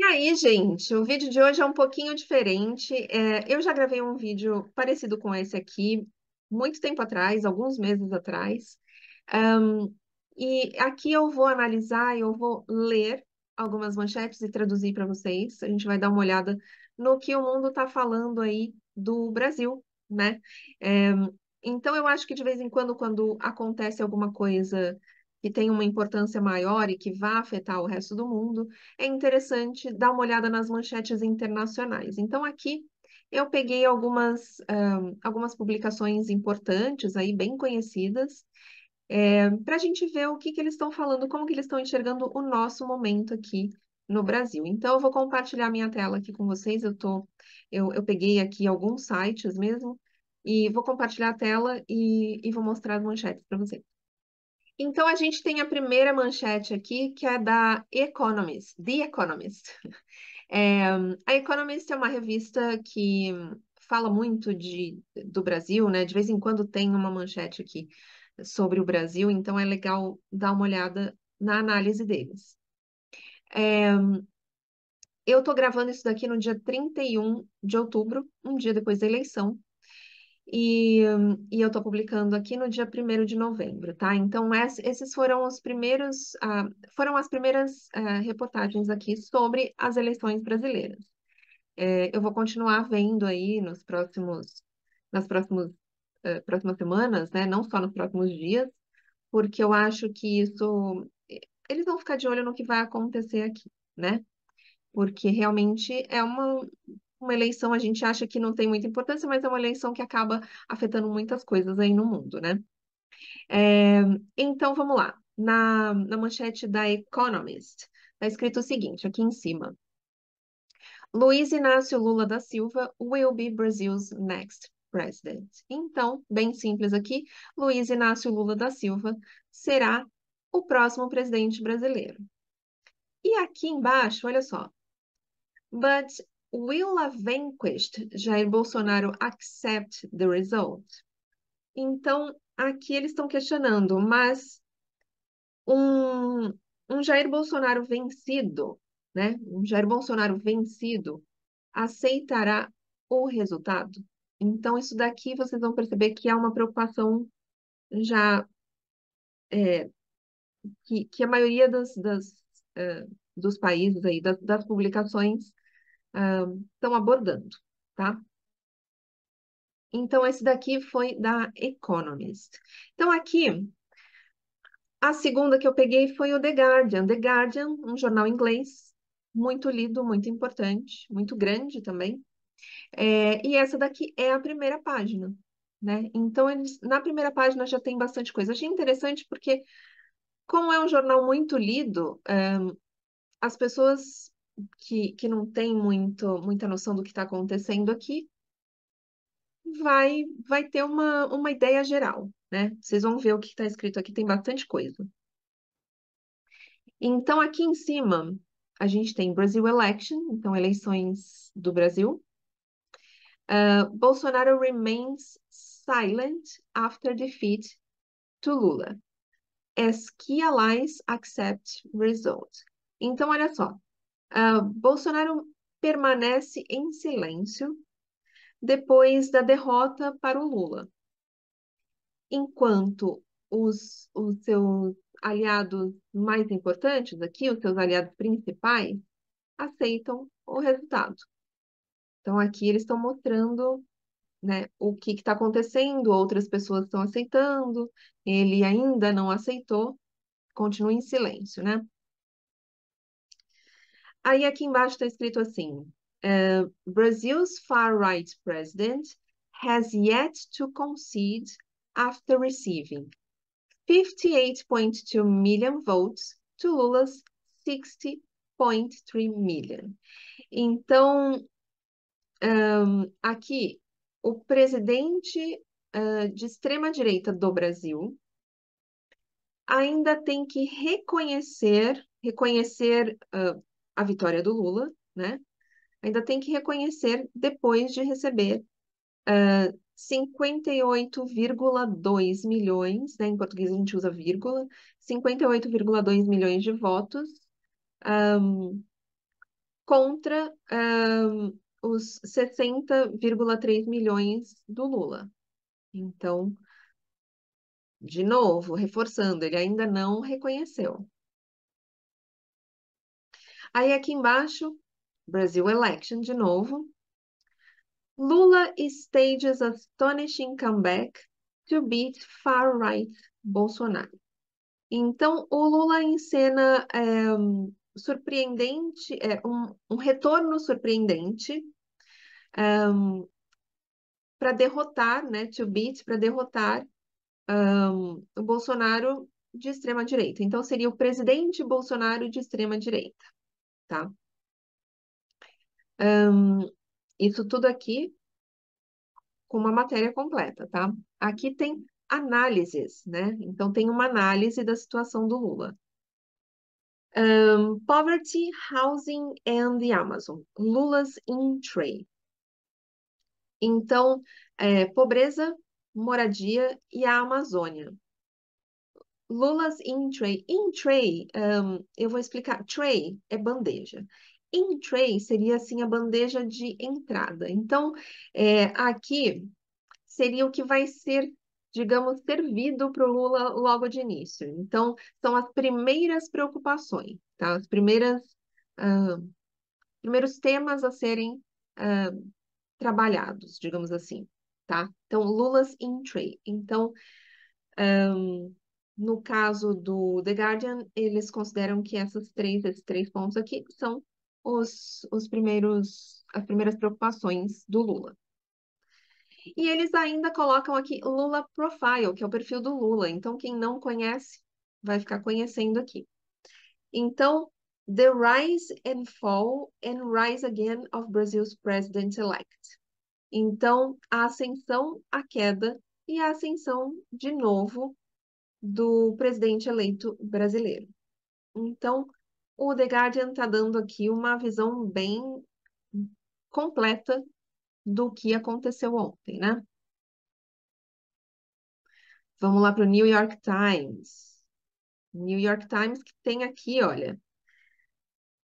E aí, gente, o vídeo de hoje é um pouquinho diferente. Eu já gravei um vídeo parecido com esse aqui, muito tempo atrás, alguns meses atrás. Ahn, e aqui eu vou analisar, eu vou ler algumas manchetes e traduzir para vocês. A gente vai dar uma olhada no que o mundo está falando aí do Brasil, né? É, então, eu acho que de vez em quando, quando acontece alguma coisa que tem uma importância maior e que vai afetar o resto do mundo, é interessante dar uma olhada nas manchetes internacionais. Então, aqui eu peguei algumas publicações importantes, aí bem conhecidas, para a gente ver o que que eles estão falando, como que eles estão enxergando o nosso momento aqui no Brasil. Então, eu vou compartilhar minha tela aqui com vocês. Eu peguei aqui alguns sites mesmo, e vou compartilhar a tela e vou mostrar as manchetes para vocês. Então, a gente tem a primeira manchete aqui, que é da Economist, The Economist. É, a Economist é uma revista que fala muito do Brasil, né? De vez em quando tem uma manchete aqui sobre o Brasil, então é legal dar uma olhada na análise deles. É, eu estou gravando isso daqui no dia 31 de outubro, um dia depois da eleição. E eu estou publicando aqui no dia 1º de novembro, tá? Então, esses foram os primeiros, foram as primeiras reportagens aqui sobre as eleições brasileiras. Eu vou continuar vendo aí próximas semanas, né? Não só nos próximos dias, porque eu acho que eles vão ficar de olho no que vai acontecer aqui, né? Porque realmente é uma eleição, a gente acha que não tem muita importância, mas é uma eleição que acaba afetando muitas coisas aí no mundo, né? É, então, vamos lá. Na manchete da Economist, está escrito o seguinte, aqui em cima. Luiz Inácio Lula da Silva will be Brazil's next president. Então, bem simples aqui, Luiz Inácio Lula da Silva será o próximo presidente brasileiro. E aqui embaixo, olha só. But will a vanquished Jair Bolsonaro accept the result? Então, aqui eles estão questionando, mas um, um Jair Bolsonaro vencido, né? Um Jair Bolsonaro vencido aceitará o resultado? Então, isso daqui vocês vão perceber que há uma preocupação já é, que a maioria dos países aí, das publicações, estão abordando, tá? Então, esse daqui foi da Economist. Então, aqui, a segunda que eu peguei foi o The Guardian. The Guardian, um jornal inglês, muito lido, muito importante, muito grande também. E essa daqui é a primeira página, né? Então, na primeira página já tem bastante coisa. Achei interessante porque, como é um jornal muito lido, as pessoas que não têm muita noção do que está acontecendo aqui vai ter uma ideia geral, né? Vocês vão ver o que está escrito aqui, tem bastante coisa. Então, aqui em cima, a gente tem Brazil Election, então eleições do Brasil. Bolsonaro remains silent after defeat to Lula, as key allies accept result. Então, olha só, Bolsonaro permanece em silêncio depois da derrota para o Lula, enquanto os seus aliados mais importantes aqui, os seus aliados principais, aceitam o resultado. Então, aqui eles estão mostrando, né, o que está acontecendo, outras pessoas estão aceitando, ele ainda não aceitou, continua em silêncio, né? Aí aqui embaixo está escrito assim: Brazil's far-right president has yet to concede after receiving 58.2 million votes to Lula's 60.3 million. Então, aqui, o presidente de extrema-direita do Brasil ainda tem que reconhecer a vitória do Lula, né? Ainda tem que reconhecer depois de receber 58,2 milhões, né? Em português a gente usa vírgula, 58,2 milhões de votos, contra os 60,3 milhões do Lula. Então, de novo, reforçando, ele ainda não reconheceu. Aí aqui embaixo, Brazil Election de novo. Lula stages astonishing comeback to beat far-right Bolsonaro. Então, o Lula encena surpreendente, um retorno surpreendente para derrotar, né, to beat, para derrotar o Bolsonaro de extrema direita. Então, seria o presidente Bolsonaro de extrema direita, tá? Isso tudo aqui com uma matéria completa, tá? Aqui tem análises, né? Então, tem uma análise da situação do Lula. Poverty, Housing and the Amazon. Lula's in tray. Então, pobreza, moradia e a Amazônia. Lula's in tray. In tray, eu vou explicar. Tray é bandeja. In tray seria assim a bandeja de entrada. Então, aqui seria o que vai ser, digamos, servido para o Lula logo de início. Então, são as primeiras preocupações, tá? Primeiros temas a serem ah, trabalhados, digamos assim, tá? Então, Lula's in tray. Então, no caso do The Guardian, eles consideram que esses três pontos aqui são os primeiros, as primeiras preocupações do Lula. E eles ainda colocam aqui Lula Profile, que é o perfil do Lula. Então, quem não conhece, vai ficar conhecendo aqui. Então, The Rise and Fall and Rise Again of Brazil's President-elect. Então, a ascensão, a queda e a ascensão de novo do presidente eleito brasileiro. Então, o The Guardian está dando aqui uma visão bem completa do que aconteceu ontem, né? Vamos lá para o New York Times. New York Times que tem aqui, olha,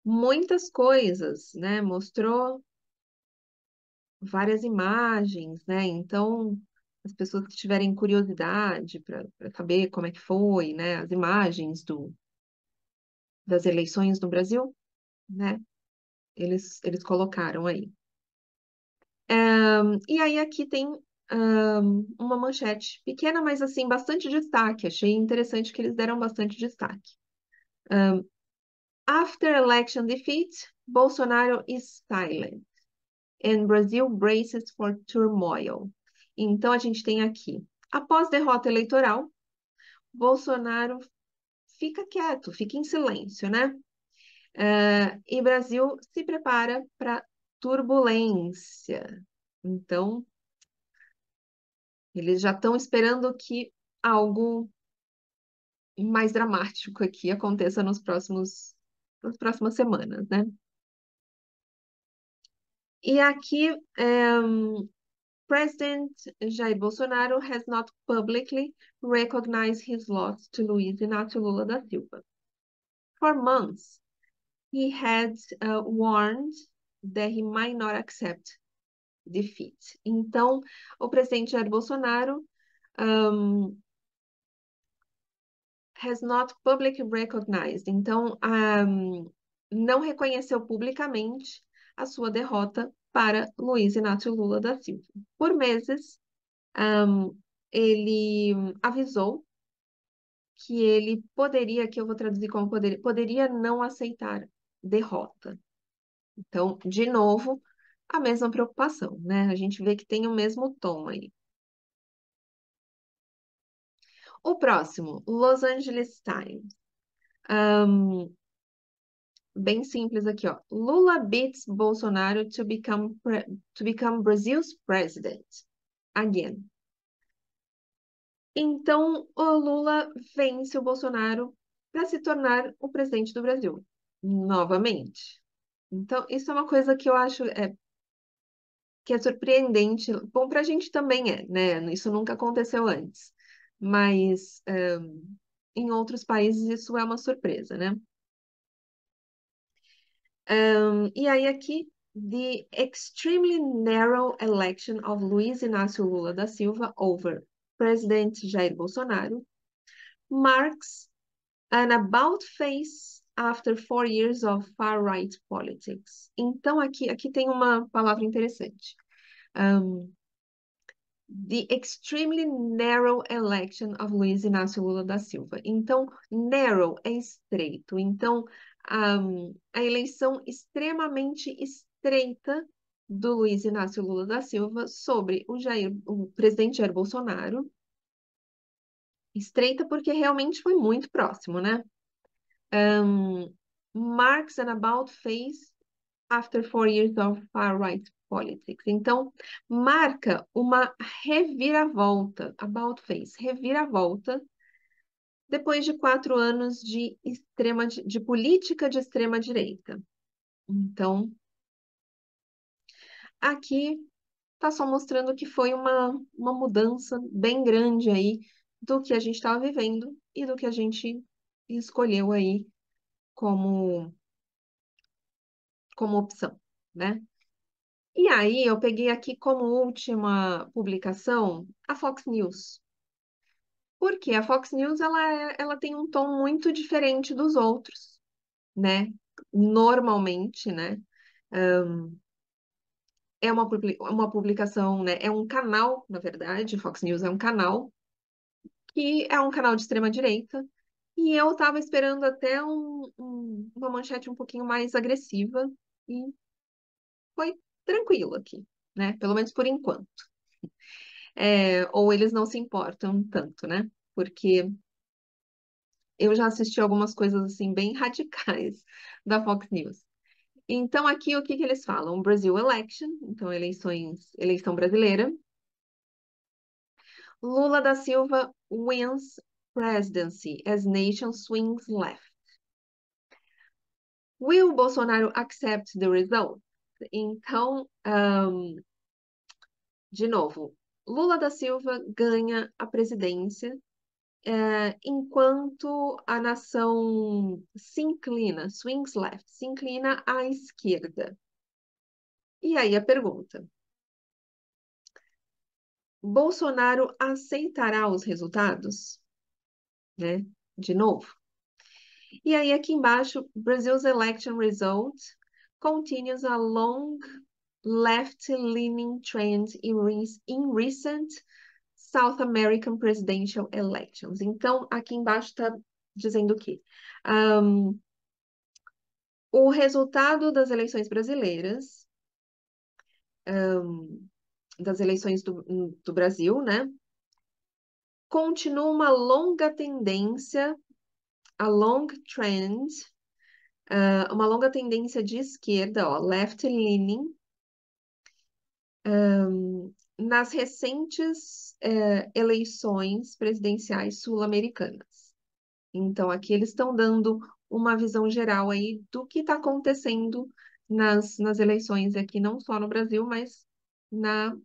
muitas coisas, né? Mostrou várias imagens, né? Então, as pessoas que tiverem curiosidade para saber como é que foi, né? As imagens das eleições no Brasil, né? Eles colocaram aí. E aí aqui tem uma manchete pequena, mas assim, bastante destaque. Achei interessante que eles deram bastante destaque. After election defeat, Bolsonaro is silent and Brazil braces for turmoil. Então a gente tem aqui, após derrota eleitoral, Bolsonaro fica quieto, fica em silêncio, né? E Brasil se prepara para turbulência. Então, eles já estão esperando que algo mais dramático aqui aconteça nas próximas semanas, né? E aqui, President Jair Bolsonaro has not publicly recognized his loss to Luiz Inácio Lula da Silva. For months, he had warned that he might not accept defeat. Então, o presidente Jair Bolsonaro has not publicly recognized. Então, não reconheceu publicamente a sua derrota para Luiz Inácio Lula da Silva. Por meses, ele avisou que ele poderia, que eu vou traduzir como poderia não aceitar derrota. Então, de novo, a mesma preocupação, né? A gente vê que tem o mesmo tom aí. O próximo, Los Angeles Times. Bem simples aqui, ó. Lula beats Bolsonaro to become Brazil's president again. Então, o Lula vence o Bolsonaro para se tornar o presidente do Brasil, novamente. Então, isso é uma coisa que eu acho que é surpreendente. Bom, para a gente também né? Isso nunca aconteceu antes. Mas em outros países isso é uma surpresa, né? E aí aqui, the extremely narrow election of Luiz Inácio Lula da Silva over President Jair Bolsonaro marks an about face after 4 years of far-right politics. Então aqui tem uma palavra interessante. The extremely narrow election of Luiz Inácio Lula da Silva. Então, narrow é estreito. Então, a eleição extremamente estreita do Luiz Inácio Lula da Silva sobre o presidente Jair Bolsonaro. Estreita porque realmente foi muito próximo, né? Marks an about face after 4 years of far-right politics. Então, marca uma reviravolta, about face, reviravolta, depois de 4 anos de política de extrema-direita. Então, aqui está só mostrando que foi uma mudança bem grande aí do que a gente estava vivendo e do que a gente escolheu aí como, como opção, né? E aí, eu peguei aqui como última publicação a Fox News. Porque a Fox News ela tem um tom muito diferente dos outros, né? Normalmente, né? É uma publicação, né? É um canal, na verdade, Fox News é um canal, que é um canal de extrema-direita. E eu estava esperando até uma manchete um pouquinho mais agressiva, e foi tranquilo aqui, né? Pelo menos por enquanto. Ou eles não se importam tanto, né? Porque eu já assisti algumas coisas assim bem radicais da Fox News. Então aqui o que que eles falam? Brazil election, então eleição brasileira. Lula da Silva wins presidency as nation swings left. Will Bolsonaro accept the result? Então, de novo, Lula da Silva ganha a presidência enquanto a nação se inclina, swings left, se inclina à esquerda. E aí a pergunta: Bolsonaro aceitará os resultados? Né? De novo. E aí aqui embaixo, Brazil's election result continues a long left-leaning trend in recent South American presidential elections. Então, aqui embaixo está dizendo o quê? O resultado das eleições brasileiras, das eleições do Brasil, né? Continua uma longa tendência, a long trend, uma longa tendência de esquerda, ó, left-leaning, nas recentes eleições presidenciais sul-americanas. Então, aqui eles estão dando uma visão geral aí do que está acontecendo nas eleições aqui, não só no Brasil, mas na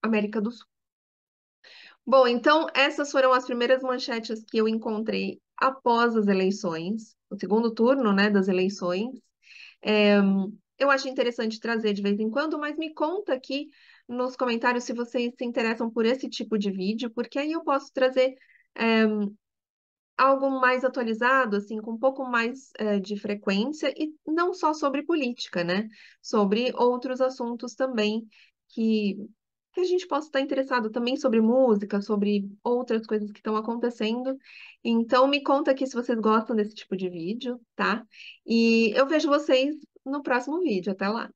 América do Sul. Bom, então essas foram as primeiras manchetes que eu encontrei após as eleições, o segundo turno, né, das eleições. É, eu acho interessante trazer de vez em quando, mas me conta aqui nos comentários se vocês se interessam por esse tipo de vídeo, porque aí eu posso trazer é, algo mais atualizado, assim, com um pouco mais de frequência, e não só sobre política, né? Sobre outros assuntos também que, que a gente possa estar interessado também sobre música, sobre outras coisas que estão acontecendo. Então, me conta aqui se vocês gostam desse tipo de vídeo, tá? E eu vejo vocês no próximo vídeo. Até lá!